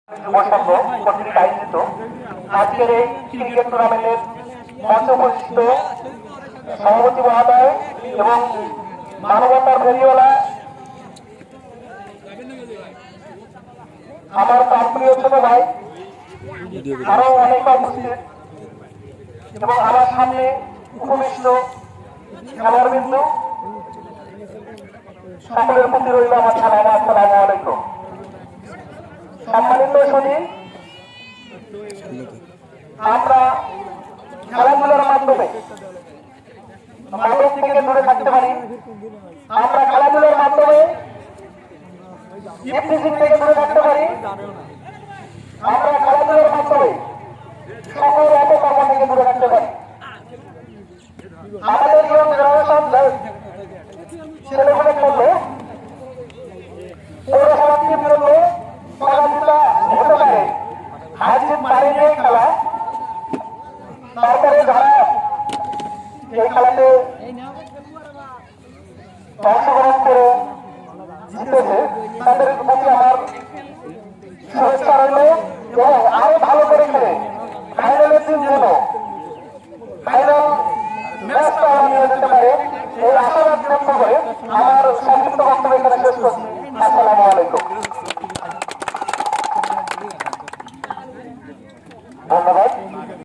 যুব সংঘ কর্তৃক আয়োজিত আজকের এই ক্রিকেট টুর্নামেন্টের মঞ্চপরিচিত সভাপতি মহোদয় এবং মানবতার ফেরিওয়ালা আমার প্রাণপ্রিয় ছোট ভাই আরো অনেক উপস্থিত এবং আমার সামনে উপবিষ্ট খেলোয়াড় বিন্দু সকলের প্রতি রইল আমার সালাম। আসসালামু আলাইকুম। সম্মানিত সুধী, আমরা খেলাধুলার মাধ্যমে মাদক থেকে দূরে থাকতে পারি। আমরা খেলাধুলার মাধ্যমে ইফটিজিং থেকে দূরে থাকতে পারি। আমরা খেলাধুলার মাধ্যমে সকল অপকর্ম থেকে দূরে থাকতে পারি। আমাদের ইয়ং জেনারেশন ছেলেমেয়ে করলে পৌরসভাকে বেরোলে খেলাধুলা হতে পারে, হাজির পারে নিয়ে খেলা। তারপরে যারা এই খেলাতে অংশগ্রহণ করে জিতেছে তাদের প্রতি আমার শুভেচ্ছা রইল এবং আরো ভালো করে খেলে ফাইনালের দিন যেন ফাইনাল ম্যাচটা নিয়ে যেতে পারে এই আশাবাদ ব্যক্ত করে আমার সংক্ষিপ্ত বক্তব্য এখানে শেষ করছি।